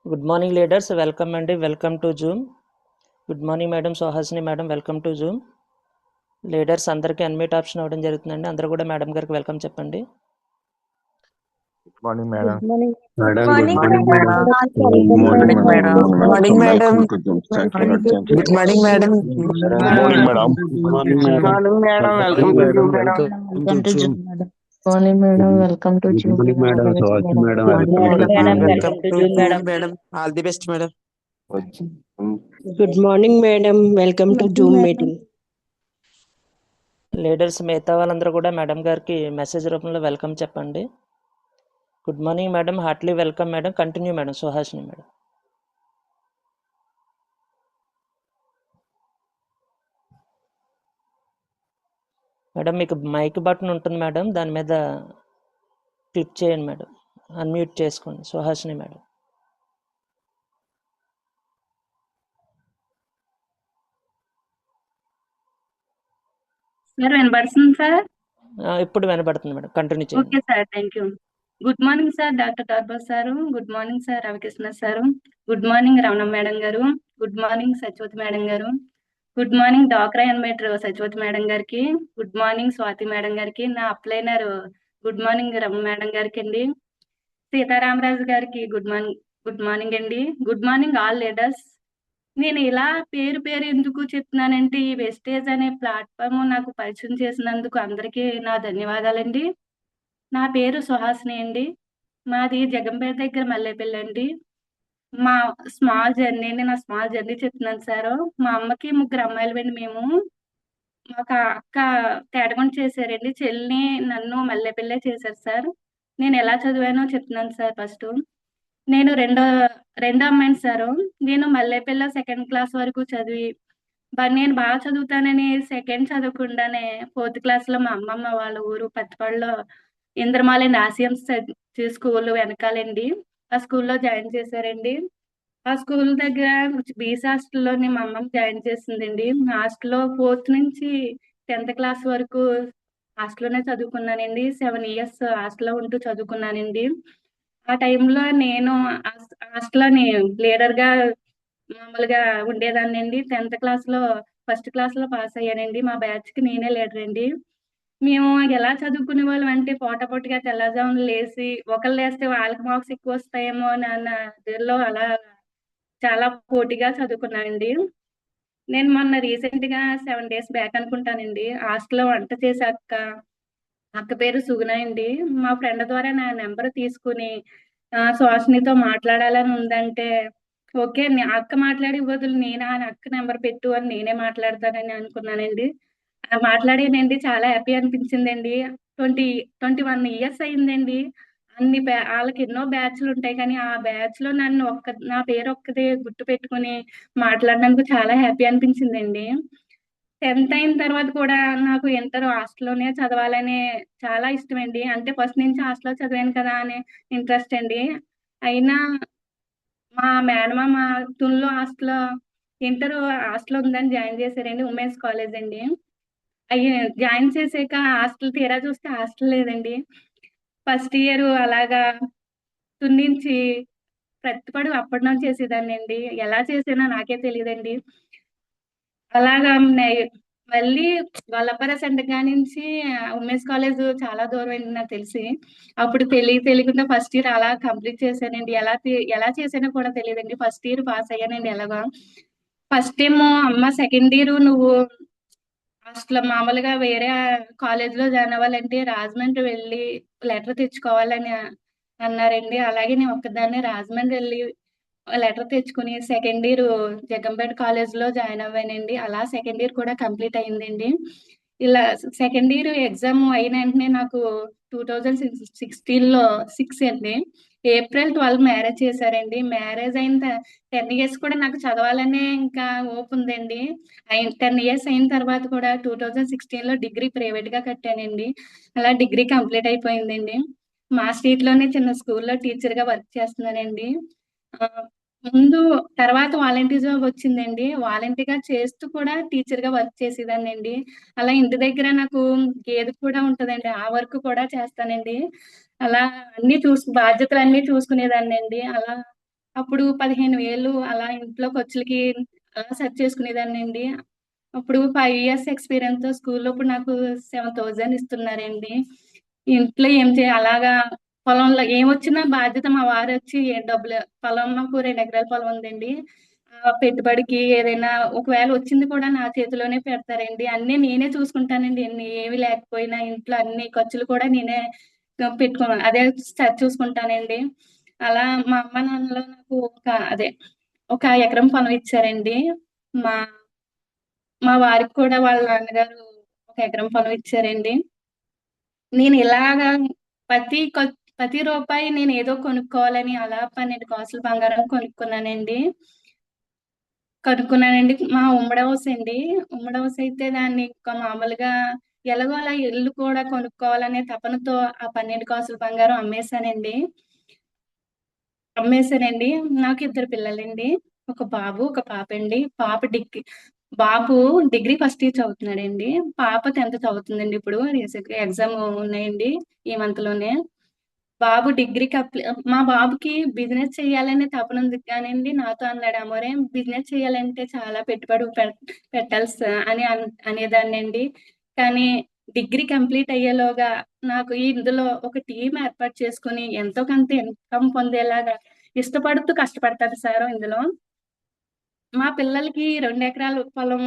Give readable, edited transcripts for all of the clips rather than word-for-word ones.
Good morning, leaders. Welcome and welcome to Zoom. Good morning, Madam Sohasini, Madam. Welcome to Zoom. Leaders అందరికీ unmute option అవ్వడం జరుగుతుందండి. అందరూ కూడా madam గారికి welcome చెప్పండి. Good morning madam. Good morning madam morning good morning madam. Good morning madam good morning madam. Good morning madam good morning madam. Welcome to Zoom madam morning madam welcome to Zoom madam సోహసి madam welcome to Zoom madam all the best madam. Good morning madam, welcome to Zoom meeting. Leaders మిగతా వాళ్ళందరూ కూడా madam గారికి message రూపంలో welcome చెప్పండి. Good morning madam, heartily welcome madam. Continue madam Suhasini madam. Madam మీకు mike button ఉంటుంది madam, దాని మీద క్లిక్ చేయండి మేడం, అన్మ్యూట్ చేసుకోండి సుహాసిని మేడం. సార్ వినపడుతుంది సార్? ఇప్పుడు వినపడుతుంది మేడం, కంటిన్యూ చేయండి. Okay sir, thank you. Good morning sir doctor కార్బోస్ sir, good morning sir Ravikrishna sir, good morning Ramana madam గారు, గుడ్ మార్నింగ్ సత్యవతి మేడం గారు, గుడ్ మార్నింగ్ డాక్రా ఎన్మేటర్ సత్యవతి మేడం గారికి, గుడ్ మార్నింగ్ స్వాతి మేడం గారికి, నా అప్లైనర్ గుడ్ మార్నింగ్ రమ మేడం గారికి అండి, సీతారామరాజు గారికి గుడ్ మార్నింగ్ అండి. Good morning all leaders. నేను ఇలా పేరు పేరు ఎందుకు చెప్తున్నానంటే ఈ వెస్టేజ్ అనే ప్లాట్ఫామ్ నాకు పరిచయం చేసినందుకు అందరికీ నా ధన్యవాదాలండి. నా పేరు సుహాసిని అండి, మాది జగంపేట దగ్గర మల్లేపల్లి అండి. మా స్మాల్ జర్నీ నా స్మాల్ జర్నీ చెప్తున్నాను సార్. మా అమ్మకి 3 అమ్మాయిలు అండి. మేము ఒక అక్క తేటగుంట చేశారండి, చెల్లిని నన్ను మల్లేపల్లె చేశారు సార్. నేను ఎలా చదివానో చెప్తున్నాను సార్. ఫస్ట్ నేను రెండో అమ్మాయిని సార్. నేను మల్లేపల్లి 2nd క్లాస్ వరకు చదివి నేను బాగా చదువుతానని సెకండ్ చదవకుండానే 4th క్లాస్ లో మా అమ్మమ్మ వాళ్ళ ఊరు పత్తిపాడులో ఇంద్రమాల నాసియం స్కూల్ వెనకాలండి, ఆ స్కూల్లో జాయిన్ చేశారండి. ఆ స్కూల్ దగ్గర బీసీ హాస్టల్లోని మా అమ్మమ్మ జాయిన్ చేసిందండి. హాస్టల్లో 4th నుంచి 10th క్లాస్ వరకు హాస్టల్లోనే చదువుకున్నానండి. 7 years హాస్టల్లో ఉంటూ చదువుకున్నానండి. ఆ టైంలో నేను హాస్టల్లోని లీడర్గా మామూలుగా ఉండేదాన్ని అండి. 10th క్లాస్లో ఫస్ట్ క్లాస్లో పాస్ అయ్యానండి. మా బ్యాచ్కి నేనే లీడర్ అండి. మేము ఎలా చదువుకునే వాళ్ళం అంటే పోటాపోటీగా తెల్లవారుజామున లేసి ఒకళ్ళు లేస్తే వాళ్ళకి మార్క్స్ ఎక్కువ వస్తాయేమో అన్న దీనిలో అలా చాలా పోటీగా చదువుకున్నానండి. నేను మొన్న రీసెంట్ గా 7 days బ్యాక్ అనుకుంటానండి, హాస్టల్లో వంట చేసే అక్క పేరు సుగుణ అండి. మా ఫ్రెండ్ ద్వారా నా నెంబర్ తీసుకుని సుహాసినితో మాట్లాడాలని ఉందంటే ఓకే అక్క మాట్లాడే బదులు నేను ఆ అక్క నెంబర్ పెట్టు అని నేనే మాట్లాడతానని అనుకున్నానండి. మాట్లాడానండి, చాలా హ్యాపీ అనిపించిందండి. 21 years అయిందండి. వాళ్ళకి ఎన్నో బ్యాచ్లు ఉంటాయి కానీ ఆ బ్యాచ్ లో నా పేరు ఒక్కదే గుర్తు పెట్టుకుని మాట్లాడినందుకు చాలా హ్యాపీ అనిపించిందండి. 10th అయిన తర్వాత కూడా నాకు ఇంటర్ హాస్టల్లోనే చదవాలని చాలా ఇష్టం అండి. అంటే ఫస్ట్ నుంచి హాస్టల్లో చదివాను కదా అనే ఇంట్రెస్ట్ అండి. అయినా మా మేనమామ తుల్లో ఇంటర్ హాస్టల్ ఉందని జాయిన్ చేశారండి, ఉమెన్స్ కాలేజ్ అండి. జాయిన్ చేసాక హాస్టల్ తీరా చూస్తే హాస్టల్ లేదండి. ఫస్ట్ ఇయర్ అలాగా తున్నించి ప్రతిపడు అప్పడం చేసేదాన్ని అండి. ఎలా చేసానో నాకే తెలియదండి. అలాగా మళ్ళీ వల్లపర సెంటర్ నుంచి ఉమెన్స్ కాలేజ్ చాలా దూరం అండి నాకు తెలిసి. అప్పుడు తెలియకుండా ఫస్ట్ ఇయర్ అలా కంప్లీట్ చేశానండి. ఎలా చేశానో కూడా తెలియదండి. ఫస్ట్ ఇయర్ పాస్ అయ్యానండి. ఎలాగా ఫస్ట్ ఏమో అమ్మ సెకండ్ ఇయర్ నువ్వు అసలు మామూలుగా వేరే కాలేజ్ లో జాయిన్ అవ్వాలంటే రాజమండ్రి వెళ్ళి లెటర్ తెచ్చుకోవాలని అన్నారండి. అలాగే నేను ఒక్కదాన్ని రాజమండ్రి వెళ్ళి లెటర్ తెచ్చుకుని సెకండ్ ఇయర్ జగంపేట కాలేజ్ లో జాయిన్ అవ్వానండి. అలా సెకండ్ ఇయర్ కూడా కంప్లీట్ అయిందండి. ఇలా సెకండ్ ఇయర్ ఎగ్జామ్ అయిన వెంటనే నాకు 2016లో 6 అండి, April 12 మ్యారేజ్ చేశారండి. మ్యారేజ్ అయిన 10 years కూడా నాకు చదవాలనే ఇంకా ఓపు ఉందండి. 10 years అయిన తర్వాత కూడా 2016లో డిగ్రీ ప్రైవేట్ గా కట్టానండి. అలా డిగ్రీ కంప్లీట్ అయిపోయిందండి. మా స్ట్రీట్ లోనే చిన్న స్కూల్లో టీచర్ గా వర్క్ చేస్తున్నానండి. తర్వాత వాలంటీర్ జాబ్ వచ్చిందండి. వాలంటీర్ గా చేస్తూ కూడా టీచర్ గా వర్క్ చేసేదాన్ని అండి. అలా ఇంటి దగ్గర నాకు గేదె కూడా ఉంటదండి, ఆ వర్క్ కూడా చేస్తానండి. అలా బాధ్యతలు అన్ని చూసుకునేదాన్ని అండి. అలా అప్పుడు 15,000 అలా ఇంట్లో ఖర్చులకి అలా సెర్చ్ చేసుకునేదాన్ని అండి. అప్పుడు 5 years ఎక్స్పీరియన్స్ స్కూల్లో ఇప్పుడు నాకు 7,000 ఇస్తున్నారండి. ఇంట్లో ఏం అలాగా పొలంలో ఏమొచ్చినా బాధ్యత మా వారు వచ్చి డబ్బులు పొలం మాకు 2 ఎకరాల పొలం ఉందండి. పెట్టుబడికి ఏదైనా ఒకవేళ వచ్చింది కూడా నా చేతిలోనే పెడతారండి. అన్నీ నేనే చూసుకుంటానండి. ఏమి లేకపోయినా ఇంట్లో అన్ని ఖర్చులు కూడా నేనే అదే చూసుకుంటానండి. అలా మా అమ్మ నాన్నలు నాకు ఒక ఎకరం పొలం ఇచ్చారండి. మా మా వారికి కూడా వాళ్ళ నాన్నగారు ఒక ఎకరం పొలం ఇచ్చారండి. నేను ఇలాగా ప్రతి రూపాయి నేను ఏదో కొనుక్కోవాలని అలా 12 కాసులు బంగారం కనుక్కున్నానండి. మా ఉమ్మడి హౌస్ అండి. ఉమ్మడి హౌస్ అయితే దాన్ని మామూలుగా ఎలాగో అలా ఇల్లు కూడా కొనుక్కోవాలనే తపనతో ఆ 12 కాసుల బంగారం అమ్మేశానండి. నాకు 2 పిల్లలండి. ఒక బాబు, ఒక పాప అండి. బాబు డిగ్రీ ఫస్ట్ ఇయర్ చదువుతున్నాడండి. పాప 10th చదువుతుందండి ఇప్పుడు. రీసెంట్‌గా ఎగ్జామ్ ఉన్నాయండి ఈ మంత్‌లోనే. మా బాబుకి బిజినెస్ చేయాలనే తపన ఉంది కానండి నాతో అన్నాడు, "అమోరే బిజినెస్ చేయాలంటే చాలా పెట్టుబడి పెట్టాలి అని అనేదాన్నండి. కానీ డిగ్రీ కంప్లీట్ అయ్యేలోగా నాకు ఇందులో ఒక టీమ్ ఏర్పాటు చేసుకొని ఎంతో కొంత ఇన్కమ్ పొందేలాగా ఇష్టపడుతూ కష్టపడతాను సార్ ఇందులో. మా పిల్లలకి 2 ఎకరాల పొలం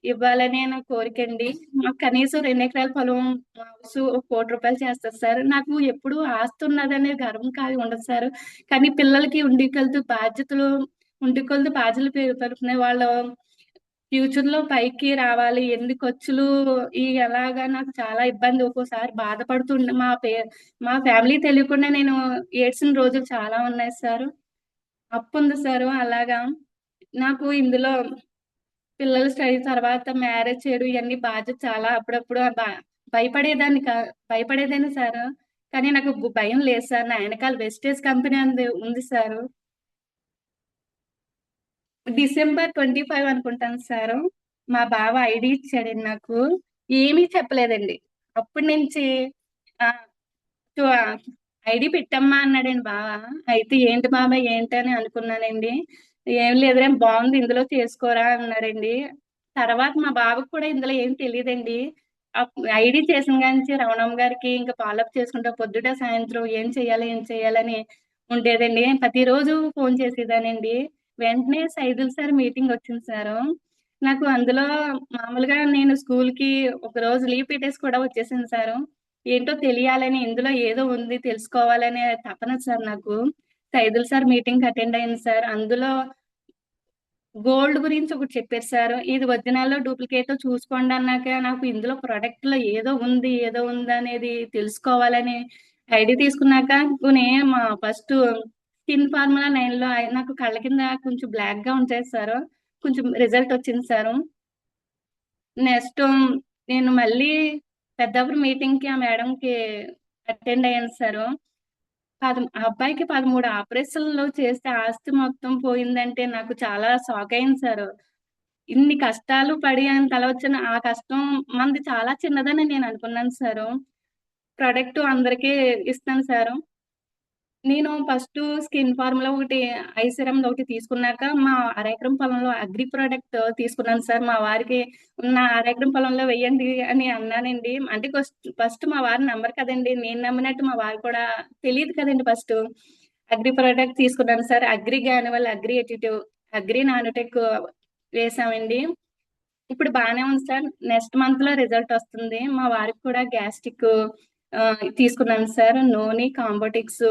ఇవ్వాలనే నా కోరికండి. మాకు కనీసం 2 ఎకరాల పొలం హౌసు ఒక ₹1,00,00,000 చేస్తది సార్. నాకు ఎప్పుడు ఆస్తి ఉన్నదనే గర్వం ఉండదు సార్. కానీ పిల్లలకి ఉండి కొలది బాధ్యతలు పెరుగుతున్నాయి. వాళ్ళు ఫ్యూచర్‌లో పైకి రావాలి. ఎన్ని ఖర్చులు ఎలాగా నాకు చాలా ఇబ్బంది ఒక్కోసారి బాధపడుతుండే మా ఫ్యామిలీ తెలియకుండా నేను ఏడ్చిన రోజులు చాలా ఉన్నాయి సారు. అప్పుంది సారు. అలాగా నాకు ఇందులో పిల్లలు స్టడీ తర్వాత మ్యారేజ్ చేయడం ఇయన్నీ బాధ్యత చాలా అప్పుడప్పుడు భయపడేదాన్ని సారు. కానీ నాకు భయం లేదు సార్. నా ఎనకాల వెస్టేజ్ కంపెనీ ఉంది సారు. డిసెంబర్ 25 అనుకుంటాను సారు. మా బావ ఐడీ ఇచ్చాడండి నాకు. ఏమీ చెప్పలేదండి. అప్పటి నుంచి ఆ! టు ఐడీ పెట్టమ్మా అన్నాడండి బావ. అయితే ఏంటి బాబాయ్ ఏంటని అనుకున్నానండి. ఏం లేదురా బావుంది ఇందులో చేసుకోరా అన్నాడండి. తర్వాత మా బావకి కూడా ఇందులో ఏం తెలీదండి. ఐడీ చేసిన కానించి రమణమ్మ గారికి ఇంకా ఫాలోఅప్ చేసుకుంటా పొద్దుట, సాయంత్రం ఏం చేయాలని ఉండేదండి. ప్రతిరోజు ఫోను చేసేదానండి. వెంటనే సైదులు సార్ మీటింగ్ వచ్చింది సారు. నాకు అందులో మామూలుగా నేను స్కూలుకి ఒకరోజు లీవ్ పెట్టేసి కూడా వచ్చేసాను సారు. ఏంటో తెలియాలని ఇందులో ఏదో ఉంది తెలుసుకోవాలనే తపన సార్ నాకు. సైదులు సార్ మీటింగ్‌కి అటెండ్ అయ్యాను సార్. అందులో గోల్డ్ గురించి ఒకటి చెప్పారు సారు. ఇది ఒరిజినలో, డూప్లికేటో చూసుకోండి అన్నాక నాకు ఇందులో ప్రొడక్ట్‌లో ఏదో ఉందనేది తెలుసుకోవాలని ఐడీ తీసుకున్నాక ఫస్టు స్కిన్ ఫార్ములా 9లో నాకు కళ్ళ కింద కొంచెం బ్లాక్‌గా ఉంటాయి సారు. కొంచెం రిజల్ట్ వచ్చింది సారు. నెక్స్ట్ నేను మళ్ళీ పెద్దాపురం మీటింగ్‌కి ఆ మేడంకి అటెండ్ అయ్యాను సారు. ఆ అబ్బాయికి 13 ఆపరేషన్‌లు చేస్తే ఆస్తి మొత్తం పోయిందంటే నాకు చాలా షాక్ అయ్యాను సారు. ఇన్ని కష్టాలు పడి ఆయన తలొచ్చిన ఆ కష్టం మనది చాలా చిన్నదని నేను అనుకున్నాను సారు. ప్రొడక్ట్ అందరికీ ఇస్తాను సారు. నేను ఫస్టు స్కిన్ ఫార్ములా ఒకటి, ఐ సిరమ్‌ది ఒకటి తీసుకున్నాక మా అరెకరం పొలంలో అగ్రి ప్రొడక్ట్ తీసుకున్నాను సార్. మా వారికి నా అరెకరం పొలంలో వెయ్యండి అని అన్నానండి. అంటే ఫస్ట్ మా వారు నమ్మరు కదండీ! నేను నమ్మినట్టు మా వారు కూడా తెలీదు కదండీ ఫస్టు. అగ్రి ప్రొడక్ట్ తీసుకున్నాను sir. Agri granule, agri additive, agri nanotech వేసామండి. ఇప్పుడు బానే ఉంది సార్. నెక్స్ట్ మంత్‌లో రిజల్ట్ వస్తుంది. మా వారికి కూడా గ్యాస్ట్రిక్ తీసుకున్నాను సార్. నోని, కాంబోటిక్స్,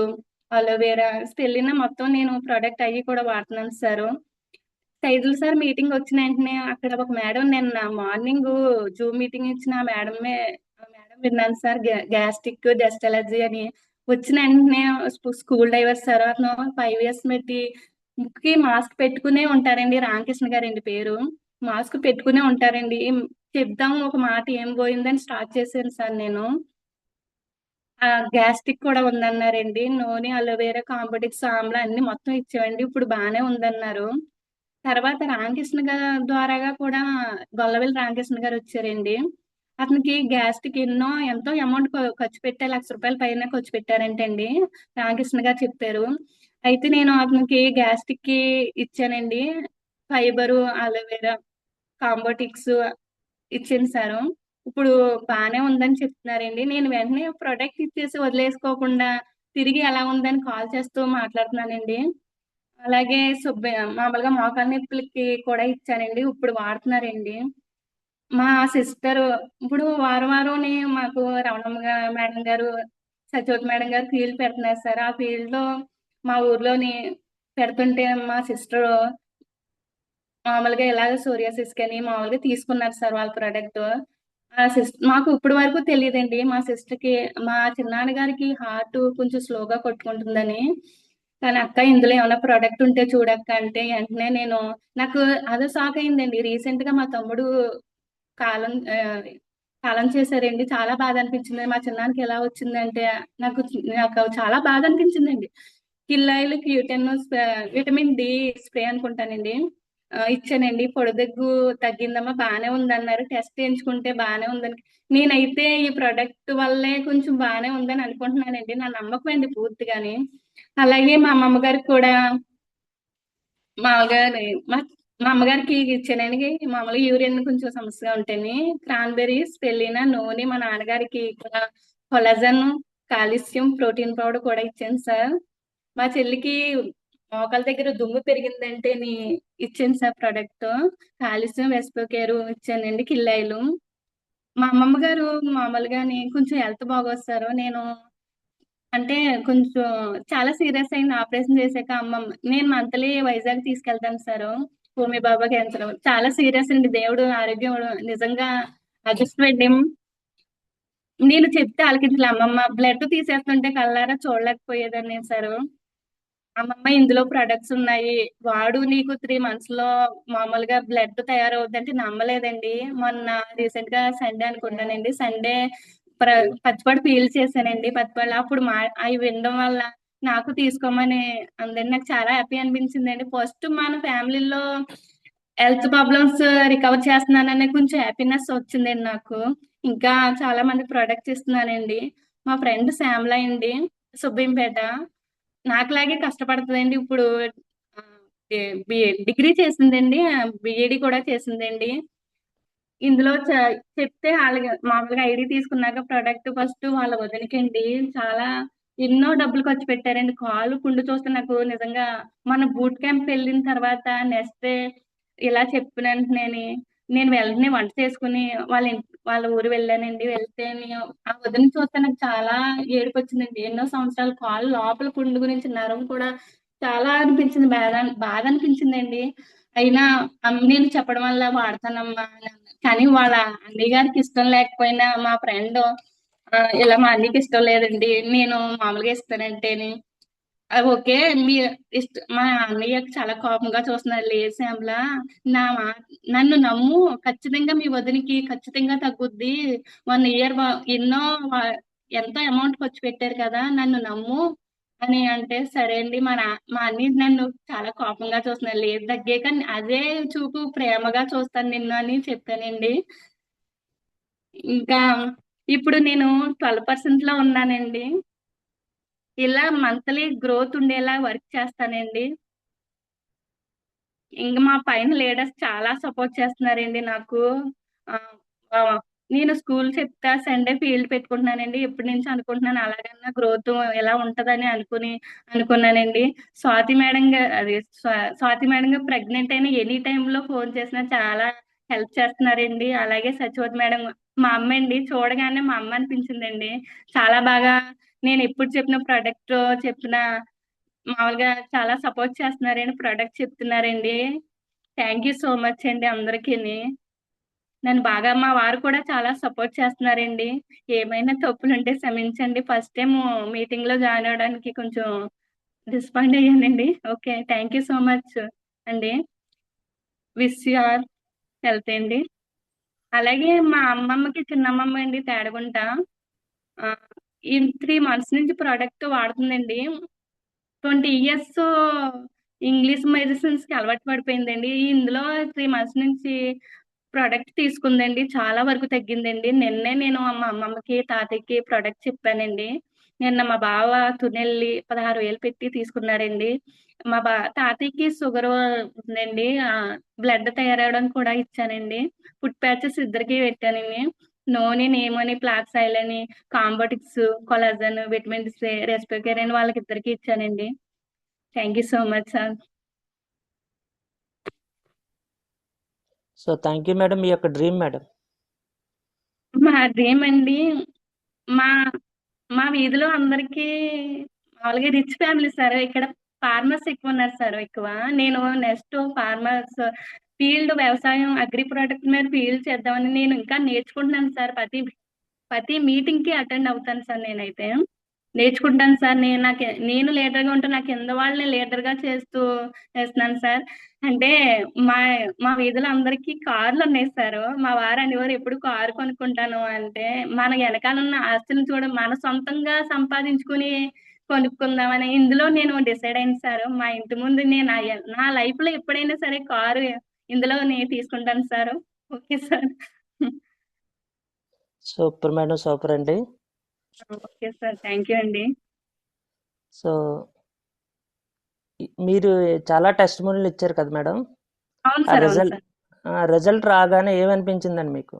అలోవెరా, స్టెలినా మొత్తం నేను ప్రొడక్ట్ అయ్యి కూడా వాడుతున్నాను సారు. సైదులు సార్ మీటింగ్ వచ్చిన వెంటనే అక్కడ ఒక మేడం నిన్న మార్నింగు జూమ్ మీటింగ్ ఇచ్చిన ఆ మేడం విన్నాను సార్. గ్యాస్ట్రిక్, డస్ట్ అలర్జీ అని. వచ్చిన వెంటనే స్కూల్ డైవర్ సార్ అతను 5 ఇయర్స్ బట్టి ముక్కుకి మాస్క్ పెట్టుకునే ఉంటారండి. రామకృష్ణ గారండి పేరు. మాస్క్ పెట్టుకునే ఉంటారండి. చెప్దాం ఒక మాట ఏం పోయిందని స్టార్ట్ చేశాను సార్ నేను. గ్యాస్ట్రిక్ కూడా ఉందన్నారండి. నూనె, అలోవెరా, కాంబోటిక్స్, ఆమ్లా అన్నీ మొత్తం ఇచ్చామండి. ఇప్పుడు బానే ఉందన్నారు. తర్వాత రామకృష్ణ ద్వారాగా కూడా గొల్లవెల్లి రామకృష్ణ గారొచ్చారండి. అతనికి గ్యాస్ట్రిక్ ఎంతో అమౌంట్ ఖర్చు పెట్టారు. రూ. 1,00,000 పైన ఖర్చు పెట్టారంటండి. రామకృష్ణ గారు చెప్పారు. అయితే నేను అతనికి గ్యాస్ట్రిక్ కి ఇచ్చానండి. ఫైబరు, అలోవెరా, కాంబోటిక్స్ ఇచ్చాను సారు. ఇప్పుడు బానే ఉందని చెప్తున్నారండి. నేను వెంటనే ప్రొడక్ట్ ఇచ్చేసి వదిలేసుకోకుండా తిరిగి ఎలా ఉందని కాల్ చేస్తూ మాట్లాడుతున్నానండి. అలాగే మామూలుగా మోకాళ్ళ నొప్పులకి కూడా ఇచ్చానండి. ఇప్పుడు వాడుతున్నారండి. మా సిస్టర్ ఇప్పుడు వారం వారంని మాకు మేడం గారు, సత్యవతి మేడం గారు ఫీల్డ్ పెడుతున్నారు సార్. ఆ ఫీల్డ్ లో మా ఊర్లోని పెడుతుంటే మా సిస్టర్ మామూలుగా ఇలాగ సోరియాసిస్ కని మామూలుగా తీసుకున్నారు సార్ వాళ్ళ ప్రోడక్ట్. మాకు ఇప్పుడు వరకు తెలియదండి మా సిస్టర్ కి, మా చిన్నాన్న గారికి హార్ట్ కొంచెం స్లోగా కొట్టుకుంటుందని. కానీ అక్క ఇందులో ఏమైనా ప్రోడక్ట్ ఉంటే చూడక్క అంటే వెంటనే నాకు అదే షాక్ అయిందండి. రీసెంట్ గా మా తమ్ముడు కాలం ఆ, కాలం చేశారండి. చాలా బాధ అనిపించింది. మా చిన్నానికి ఎలా వచ్చిందంటే నాకు నాకు చాలా బాధ అనిపించిందండి. కిల్లాయిలు క్యూటెన్ విటమిన్ డి స్ప్రే అనుకుంటానండి. ఇచ్చానండి. పొడిదగ్గు తగ్గిందమ్మా, బాగానే ఉందన్నారు. టెస్ట్ చేయించుకుంటే బాగానే ఉందని. నేనైతే ఈ ప్రొడక్ట్ వల్లే కొంచెం బాగానే ఉందని అనుకుంటున్నానండి. నా నమ్మకం అండి పూర్తిగాని. అలాగే మా అమ్మమ్మ గారికి కూడా మామూలుగా మా మా అమ్మగారికి ఇచ్చానండి. మామూలుగా యూరిన్ కొంచెం సమస్యగా ఉంటేని క్రాన్బెర్రీస్, స్పెల్లినా, నూనె, మా నాన్నగారికి కూడా కొలజన్, కాల్షియం, ప్రోటీన్ పౌడర్ కూడా ఇచ్చాను సార్. మా చెల్లికి మోకాల దగ్గర దుమ్ము పెరిగిందంటే ఇచ్చాను సార్ ప్రొడక్ట్. కాల్షియం, వెస్పోకేరు ఇచ్చానండి, కిల్లాయిలు. మా అమ్మమ్మ గారు మామూలుగానే కొంచెం హెల్త్ బాగోదు సార్. నేను అంటే కొంచెం చాలా సీరియస్ అయింది ఆపరేషన్ చేశాక అమ్మమ్మ. నేను మంత్లీ వైజాగ్ తీసుకెళ్తాను సార్. భూమి బాబా క్యాన్సర్ చాలా సీరియస్ అండి. దేవుడు ఆరోగ్యం నిజంగా అదృష్టం. నేను చెప్తే ఆలకించలే అమ్మమ్మ. బ్లడ్ తీసేస్తుంటే కళ్ళారా చూడలేకపోయేదాన్ని సార్. అమ్మమ్మ ఇందులో ప్రొడక్ట్స్ ఉన్నాయి వాడు, నీకు 3 months లో మామూలుగా బ్లడ్ తయారవుద్దంటే నమ్మలేదండి. మొన్న రీసెంట్ గా సండే అనుకుంటానండి, సండే పచ్చిపాడు పీల్ చేశానండి. పచ్చిపాడు అప్పుడు అవి వినడం వల్ల నాకు తీసుకోమని అందండి. నాకు చాలా హ్యాపీ అనిపించిందండి. ఫస్ట్ మన ఫ్యామిలీలో హెల్త్ ప్రాబ్లమ్స్ రికవర్ చేస్తున్నాననే కొంచెం హ్యాపీనెస్ వచ్చిందండి నాకు. ఇంకా చాలా మంది ప్రొడక్ట్స్ ఇస్తున్నానండి. మా ఫ్రెండ్ శ్యామల అండి, సుబ్బింపేట, నాకులాగే కష్టపడుతుందండి. ఇప్పుడు డిగ్రీ చేసిందండి, బిఏడి కూడా చేసిందండి. ఇందులో చెప్తే వాళ్ళకి మామూలుగా ఐడి తీసుకున్నాక ప్రొడక్ట్ ఫస్ట్ వాళ్ళ వదినకండి చాలా ఎన్నో డబ్బులు ఖర్చు పెట్టారండి. కాలు కుండు చూస్తే నాకు నిజంగా మన బూట్ క్యాంప్ వెళ్ళిన తర్వాత నెక్స్ట్ డే ఇలా చెప్పిన వెంటనే నేను వెంటనే వంట చేసుకుని వాళ్ళ ఊరు వెళ్ళానండి. వెళ్తే ఆ వదిన చూస్తే నాకు చాలా ఏడుపు వచ్చిందండి. ఎన్నో సంవత్సరాలు కాలు లోపల కుండు గురించి నరం కూడా చాలా అనిపించింది, బాధ బాధ అనిపించిందండి. అయినా నేను చెప్పడం వల్ల వాడతానమ్మా అని అన్నారు. కానీ వాళ్ళ అన్నయ్య గారికి ఇష్టం లేకపోయినా మా ఫ్రెండ్ ఇలా మా అన్నయ్యకి ఇష్టం లేదండి, నేను మామూలుగా ఇస్తానంటేని ఓకే మీ మా అన్నయ్యకి చాలా కోపంగా చూస్తున్నారు. లేదు శ్యామల, నన్ను నమ్ము, ఖచ్చితంగా మీ వదినికి ఖచ్చితంగా తగ్గుద్ది. 1 year ఎన్నో ఎంతో అమౌంట్ ఖర్చు పెట్టారు కదా, నన్ను నమ్ము అని అంటే సరే అండి. మా అన్నయ్య నన్ను చాలా కోపంగా చూస్తున్నారు. లేదు తగ్గాక అదే చూపు ప్రేమగా చూస్తాను నిన్ను అని చెప్పానండి. ఇంకా ఇప్పుడు నేను 12% లో ఉన్నానండి. ఇలా మంత్లీ గ్రోత్ ఉండేలా వర్క్ చేస్తానండి. ఇంకా మా పైన లీడర్స్ చాలా సపోర్ట్ చేస్తున్నారండి నాకు. ఆ, ఆ, నేను స్కూల్ చెప్తా సండే ఫీల్డ్ పెట్టుకుంటున్నానండి. ఎప్పటి నుంచి అనుకుంటున్నాను అలాగన్నా గ్రోత్ ఎలా ఉంటదని అనుకున్నానండి. స్వాతి మేడం గారు ప్రెగ్నెంట్ అయిన ఎనీ లో ఫోన్ చేసినా చాలా హెల్ప్ చేస్తున్నారండి. అలాగే సచివతి మేడం, మా అమ్మ అండి, చూడగానే మా అమ్మ అనిపించిందండి. చాలా బాగా నేను ఎప్పుడు చెప్పిన ప్రొడక్ట్ చెప్పిన మామూలుగా చాలా సపోర్ట్ చేస్తున్నారండి, ప్రొడక్ట్ చెప్తున్నారండి. థ్యాంక్ యూ సో మచ్ అండి అందరికీ. నన్ను బాగా మా వారు కూడా చాలా సపోర్ట్ చేస్తున్నారండి. ఏమైనా తప్పులు ఉంటే క్షమించండి. ఫస్ట్ టైం మీటింగ్ లో జాయిన్ అవడానికి కొంచెం డిసప్పాయింట్ అయ్యానండి. Okay, thank you so much అండి. విష్ యూ ఆల్ హెల్త్ అండి. అలాగే మా అమ్మమ్మకి చిన్నమ్మమ్మ అండి, తేడగుంట, ఆ, ఈ 3 months నుంచి ప్రోడక్ట్ వాడుతుందండి. 20 years ఇంగ్లీష్ మెడిసిన్స్ కి అలవాటు పడిపోయిందండి. ఇందులో 3 months నుంచి ప్రోడక్ట్ తీసుకుందండి. చాలా వరకు తగ్గిందండి. నిన్నే నేను మా అమ్మమ్మకి తాతయ్యకి ప్రోడక్ట్ చెప్పానండి. నిన్న మా బావ తునెల్లి 16,000 పెట్టి తీసుకున్నారండి. మా తాతయ్యకి షుగర్ ఉందండి. బ్లడ్ తయారవడానికి కూడా ఇచ్చానండి. ఫుడ్ ప్యాచెస్ ఇద్దరికి పెట్టానండి. నోని, నేమని, ఫ్లాక్స్ ఆయిల్ అని, కాంబోటిక్స్, కొలాజన్, విటమిన్ సి, రెస్పికేర్ అని వాళ్ళకి ఇద్దరికి ఇచ్చానండి. Thank you so much sir. So thank you madam. మీ యొక్క డ్రీమ్ మేడం. మా డ్రీమ్ అండి, మా మా వీధిలో అందరికీ మామూలుగా రిచ్ ఫ్యామిలీ సార్. ఇక్కడ ఫార్మర్స్ ఎక్కువ ఉన్నారు సార్. ఎక్కువ నేను నెక్స్ట్ ఫార్మర్స్ ఫీల్డ్ వ్యవసాయం అగ్రి ప్రోడక్ట్ మీద ఫీల్డ్ చేద్దామని నేను ఇంకా నేర్చుకుంటున్నాను సార్. ప్రతి మీటింగ్ కి అటెండ్ అవుతాను సార్. నేనైతే నేర్చుకుంటాను సార్. నేను లీడర్ గా ఉంటే నా కింద వాళ్ళని లీడర్ గా చేస్తున్నాను సార్. అంటే మా మా వీధిలో అందరికీ కార్లు ఉన్నాయి సార్. మా వారు అనేవారు ఎప్పుడు కారు కొనుక్కుంటాను అంటే, మన వెనకాల ఉన్న ఆస్తులను మన సొంతంగా సంపాదించుకుని కొనుక్కుందామని ఇందులో నేను డిసైడ్ అయింది సార్. మా ఇంటి ముందు నేను నా లైఫ్ లో ఎప్పుడైనా సరే కారు ఇందులో నేను తీసుకుంటాను sir. Okay sir. Super madam, super అండి. ఓకే సార్, థ్యాంక్ యూ అండి. సో మీరు చాలా టెస్ట్ మనీలు ఇచ్చారు కదా మేడం. అవును ఆ సార్, అవును సార్. రిజల్ట్ రాగానే ఏమనిపించిందండి మీకు?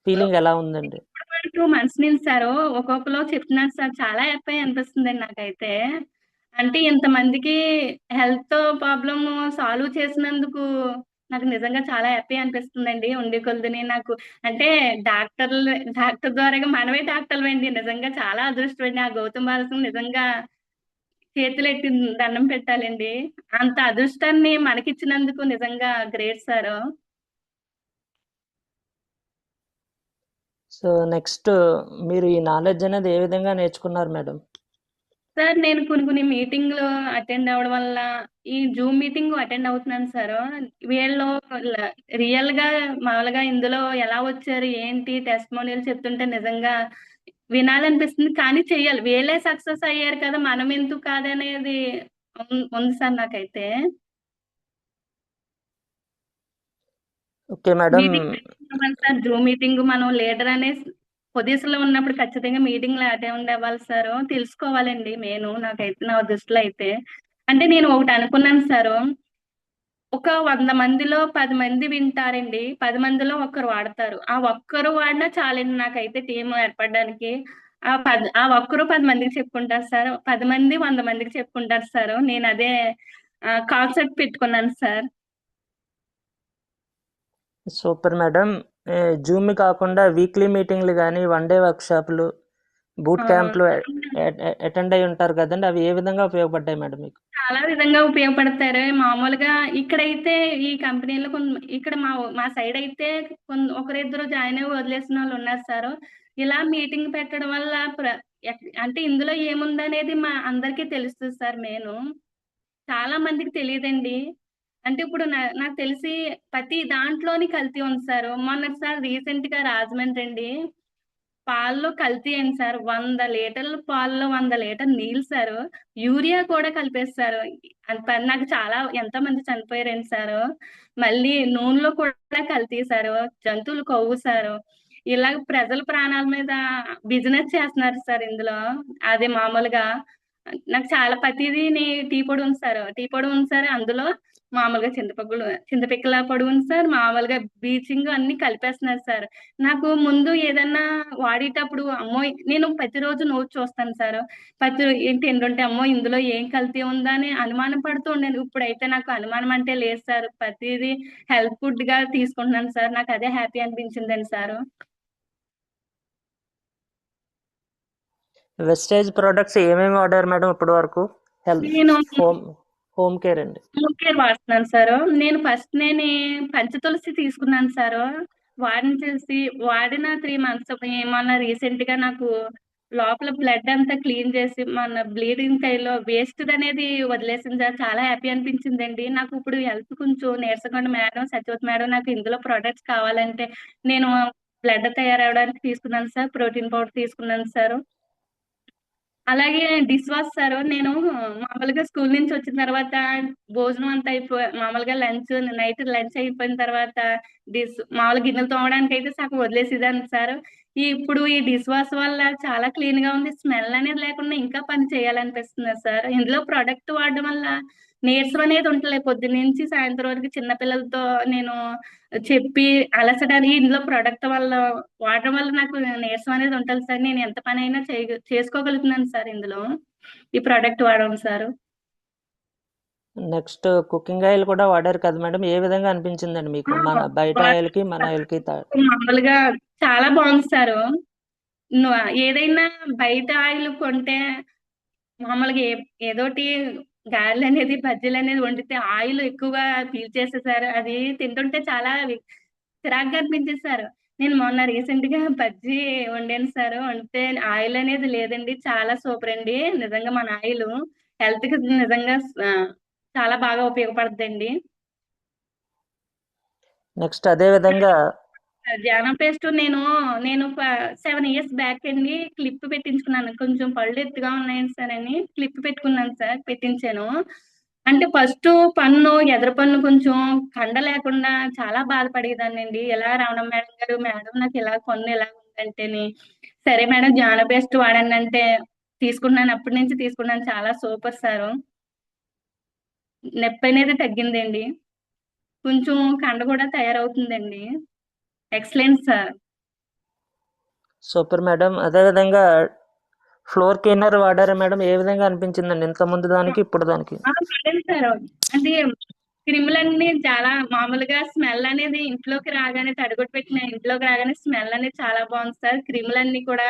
ఫీలింగ్ ఎలా ఉందండి? 2 months నుంచి సార్ ఒక్కొక్కరు చెప్తున్నారు సార్. చాలా హ్యాపీ అనిపిస్తుందండి నాకైతే. అంటే ఇంతమందికి హెల్త్ ప్రాబ్లమ్ సాల్వ్ చేసినందుకు నాకు నిజంగా చాలా హ్యాపీ అనిపిస్తుందండి. ఉండే కొలదిని నాకు అంటే డాక్టర్ ద్వారాగా మనమే డాక్టర్లండి. నిజంగా చాలా అదృష్టం అండి. ఆ గౌతమ్ బాలసం నిజంగా చేతులెత్తి దండం పెట్టాలండి. అంత అదృష్టాన్ని మనకిచ్చినందుకు నిజంగా గ్రేట్ సార్. సో నెక్స్ట్ మీరు ఈ నాలెడ్జ్ అనేది ఏ విధంగా నేర్చుకున్నారు మేడం? సార్ నేను కొన్ని మీటింగ్లు అటెండ్ అవ్వడం వల్ల ఈ జూమ్ మీటింగ్ అటెండ్ అవుతున్నాను సార్. వీళ్ళు రియల్ గా మామూలుగా ఇందులో ఎలా వచ్చారు ఏంటి టెస్టిమోనియల్ చెప్తుంటే నిజంగా వినాలనిపిస్తుంది. కానీ చెయ్యాలి. వీళ్ళే సక్సెస్ అయ్యారు కదా, మనం ఎందుకు కాదనేది ఉంది సార్ నాకైతే. Okay madam. Meeting sir, Zoom meeting మనం లీడర్ అనే పొజిషన్ లో ఉన్నప్పుడు ఖచ్చితంగా మీటింగ్ లో అటెండ్ అవ్వాలి సార్. తెలుసుకోవాలండి నాకైతే నా దృష్టిలో అయితే. అంటే నేను ఒకటి అనుకున్నాను సార్. ఒక 100 మందిలో 10 మంది వింటారండి. 10 మందిలో ఒక్కరు వాడతారు. ఆ ఒక్కరు వాడినా చాలండి నాకైతే టీం ఏర్పడడానికి. ఆ ఒక్కరు 10 మందికి చెప్పుకుంటారు సార్. 10 మంది 100 మందికి చెప్పుకుంటారు సార్. నేను అదే కాన్సెప్ట్ పెట్టుకున్నాను సార్. Super madam. జూమ్ కాకుండా వీక్లీ మీటింగ్లు కానీ, వన్ డే వర్క్షాప్లు, బూట్ క్యాంప్లు అటెండ్ అయి ఉంటారు కదండి. అవి ఏ విధంగా ఉపయోగపడ్డాయి మేడం మీకు? చాలా విధంగా ఉపయోగపడతారు. మామూలుగా ఇక్కడైతే ఈ కంపెనీలో ఇక్కడ మా సైడ్ అయితే ఒకరిద్దరు జాయిన్ అయ్యి వదిలేసిన వాళ్ళు ఉన్నారు సార్. ఇలా మీటింగ్ పెట్టడం వల్ల అంటే ఇందులో ఏముందనేది మా అందరికీ తెలుస్తుంది సార్. చాలా మందికి తెలియదండి. అంటే ఇప్పుడు నాకు తెలిసి ప్రతి దాంట్లోని కల్తీ ఉంది సార్. మొన్నటిసారి రీసెంట్ గా రాజమండ్రి అండి, పాల్లో కల్తీ అయింది సార్. 100 లీటర్ల పాల్లో 100 లీటర్ నీళ్ళు సార్. యూరియా కూడా కలిపేస్తారు. నాకు చాలా ఎంతో మంది చనిపోయారండి సార్. మళ్ళీ నూనెలో కూడా కల్తీ సార్. జంతువులు కొవ్వు సార్. ఇలాగ ప్రజల ప్రాణాల మీద బిజినెస్ చేస్తున్నారు సార్ ఇందులో. అది మామూలుగా నాకు చాలా ప్రతిదీ టీ పొడి ఉంది సార్. టీ పొడి ఉంది సార్. అందులో మామూలుగా చింతపిక్కల పొడి ఉంది సార్. మామూలుగా బ్లీచింగ్ అన్ని కలిపేస్తున్నారు సార్. నాకు ముందు ఏదన్నా వాడేటప్పుడు అమ్మో, నేను ప్రతిరోజు నోట్ చూస్తాను సార్. ఏంటి ఏంటంటే అమ్మో ఇందులో ఏం కల్తీ ఉందా అని అనుమానం పడుతూ ఉండేది. ఇప్పుడైతే నాకు అనుమానం అంటే లేదు సార్. ప్రతిదీ హెల్త్ ఫుడ్ గా తీసుకుంటున్నాను సార్. నాకు అదే హ్యాపీ అనిపించిందండి సార్. వెస్టేజ్ ప్రోడక్ట్స్ ఏమేమి వాడారు మేడం ఇప్పటి వరకు? నేను హోమ్ కేర్ అండి. హోమ్ కేర్ వాడుతున్నాను సార్. నేను పంచతులసి తీసుకున్నాను సార్. వాడిన 3 months మొన్న రీసెంట్ గా నాకు లోపల బ్లడ్ అంతా క్లీన్ చేసి మన బ్లీడింగ్ టైంలో వేస్ట్ అనేది వదిలేసింది సార్. చాలా హ్యాపీ అనిపించిందండి. నాకు ఇప్పుడు హెల్త్ కొంచెం నీరసంగా మేడం, సత్యవతి మేడం నాకు ఇందులో ప్రొడక్ట్స్ కావాలంటే నేను బ్లడ్ తయారవడానికి తీసుకున్నాను సార్. ప్రోటీన్ పౌడర్ తీసుకున్నాను సార్. అలాగే డిష్ వాష్ సార్. నేను మామూలుగా స్కూల్ నుంచి వచ్చిన తర్వాత భోజనం అంతా మామూలుగా నైట్ లంచ్ అయిపోయిన తర్వాత మామూలు గిన్నెలు తోమడానికి అయితే సగం వదిలేసేదాన్ని సార్. ఇప్పుడు ఈ డిష్ వాష్ వల్ల చాలా క్లీన్ గా ఉంది. స్మెల్ అనేది లేకుండా ఇంకా పని చేయాలనిపిస్తుంది సార్. ఇందులో ప్రొడక్ట్ వాడడం వల్ల నీరసం అనేది ఉంటలేదు. పొద్దున్న నుంచి సాయంత్రం వరకు చిన్న పిల్లలతో నేను చెప్పి అలసడానికి ఇందులో ప్రొడక్ట్ వల్ల వాడడం వల్ల నాకు నీరసం అనేది ఉంటుంది సార్. నేను ఎంత పని అయినా చేసుకోగలుగుతున్నాను సార్ ఇందులో ఈ ప్రొడక్ట్ వాడడం సార్. నెక్స్ట్ కుకింగ్ ఆయిల్ కూడా వాడారు కదా మేడం, ఏ విధంగా అనిపించిందండి మీకు మన బయట ఆయిల్కి మన ఆయిల్కి మామూలుగా చాలా బాగుంది సార్. ఏదైనా బయట ఆయిల్ కొంటే మామూలుగా ఏదోటి గారెలు అనేది బజ్జీలు అనేది వండితే ఆయిల్ ఎక్కువగా పీల్చేసేసారు. అది తింటుంటే చాలా చిరాగ్గా అనిపించేది సార్. నేను మొన్న రీసెంట్ గా బజ్జీ వండాను సార్. వండితే ఆయిల్ అనేది లేదండి, చాలా సూపర్ అండి. నిజంగా మన ఆయిల్ హెల్త్ కి నిజంగా చాలా బాగా ఉపయోగపడుతుందండి. నెక్స్ట్ అదే విధంగా జానా పేస్ట్ నేను 7 ఇయర్స్ బ్యాక్ అండి క్లిప్ పెట్టించుకున్నాను. కొంచెం పళ్ళు ఎత్తుగా ఉన్నాయి సార్ అని క్లిప్ పెట్టుకున్నాను సార్, పెట్టించాను. అంటే ఫస్ట్ పన్ను ఎదర పన్ను కొంచెం కండ లేకుండా చాలా బాధపడేదాన్ని అండి. ఎలా రావడం మేడం గారు, మేడం నాకు ఇలా పన్ను ఎలా ఉందంటేని, సరే మేడం జానా పేస్ట్ వాడండి అంటే తీసుకున్నాను. అప్పటి నుంచి తీసుకున్నాను. చాలా సూపర్ సారు. నొప్పి అనేది తగ్గిందండి. కొంచెం కండ కూడా తయారవుతుందండి. Excellent sir. Super madam. అదే విధంగా ఫ్లోర్ క్లీనర్ వాడారా మేడం, ఏ విధంగా అనిపించిందండి ఇంత ముందు దానికి ఇప్పుడు దానికి? వాడాను సార్. అంటే క్రిములన్నీ చాలా మామూలుగా స్మెల్ అనేది ఇంట్లోకి రాగానే తడిగుడ్డు పెట్టిన ఇంట్లోకి రాగానే స్మెల్ అనేది చాలా బాగుంది సార్. క్రిములన్నీ కూడా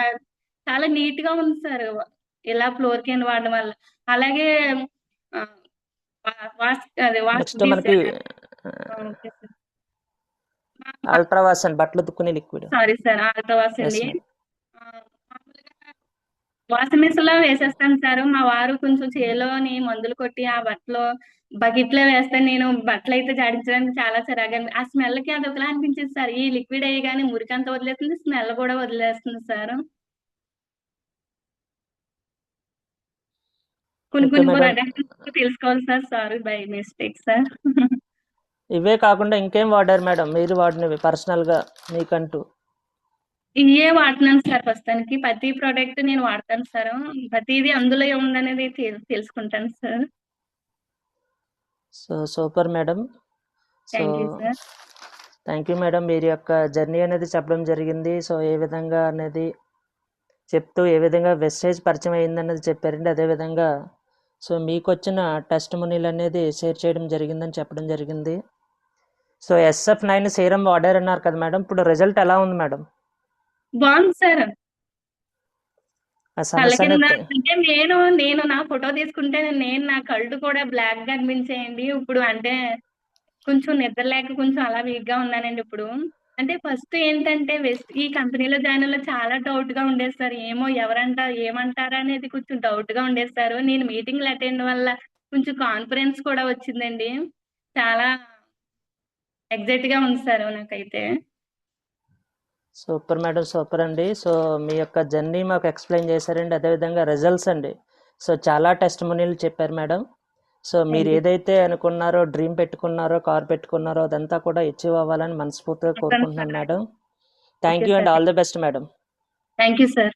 చాలా నీట్ గా ఉంది సార్ ఇలా ఫ్లోర్ క్లీన్ వాడడం వల్ల. అలాగే నెక్స్ట్ మనకి అల్ట్రా వాష్ అండి, బట్టలు తుక్కునే liquid. Sorry sir, ultra wash అండి. వాషింగ్ మిషన్ లో వేసేస్తాను సార్. మా వారు కొంచెం చేలోని మందులు కొట్టి ఆ బట్టలు బకెట్ లో వేస్తే నేను బట్టలు అయితే జాడించడానికి చాలా చిరాగా ఆ స్మెల్ కి అది ఒకలా అనిపించింది సార్. ఈ లిక్విడ్ అయ్యగానే మురికంత వదిలేస్తుంది, స్మెల్ కూడా వదిలేస్తుంది సార్. కొన్ని ప్రొడక్ట్స్ తెలుసుకోవాలి sir. Sorry by mistake sir. ఇవే కాకుండా ఇంకేం వాడారు మేడం మీరు వాడినవి పర్సనల్ గా మీకంటూ? ఇవే వాడుతున్నాను సార్. ప్రస్తుతానికి ప్రతి ప్రోడక్ట్ నేను వాడతాను సార్. ప్రతిదీ అందులో ఏముందనేది తెలుసుకుంటాను sir. So super madam. So thank you sir. Thank you madam, మీరు యొక్క జర్నీ అనేది చెప్పడం జరిగింది. సో ఏ విధంగా అనేది చెప్తూ ఏ విధంగా వెస్టేజ్ పరిచయం అయిందన్నది చెప్పారండి. అదేవిధంగా సో మీకు వచ్చిన టెస్ట్ మనీలు అనేది షేర్ చేయడం జరిగిందని చెప్పడం జరిగింది. సో SF9 సీరం వాడారన్నారు కదా మేడం, ఇప్పుడు రిజల్ట్ ఎలా ఉంది మేడం? బాగుంది సార్. ఆ సమస్య అనేది అంటే నేను నా ఫోటో తీసుకుంటే నేను నా కళ్ళు కూడా బ్లాక్ గా అనిపించేయండి. ఇప్పుడు అంటే కొంచెం నిద్ర లేక కొంచెం అలా వీక్ గా ఉన్నానండి ఇప్పుడు. అంటే ఫస్ట్ ఏంటంటే ఈ కంపెనీలో జాయిన్ అవ్వలో చాలా డౌట్ గా ఉండేది సార్. ఏమో ఏమంటారా అనేది కొంచెం డౌట్ గా ఉండేది సార్. నేను మీటింగ్లు అటెండ్ వల్ల కొంచెం కాన్ఫిడెన్స్ కూడా వచ్చిందండి. చాలా ఎగ్జైట్ గా ఉంది సార్ నాకైతే. సూపర్ మేడం, సూపర్ అండి. సో మీ యొక్క జర్నీ మాకు ఎక్స్ప్లెయిన్ చేశారండి. అదేవిధంగా రిజల్ట్స్ అండి, సో చాలా టెస్ట్ మనీలు చెప్పారు మేడం. సో మీరు ఏదైతే అనుకున్నారో, డ్రీమ్ పెట్టుకున్నారో, కార్ పెట్టుకున్నారో అదంతా కూడా అచీవ్ అవ్వాలని మనస్ఫూర్తిగా కోరుకుంటున్నాను madam. Thank you and all the best madam. Thank you sir.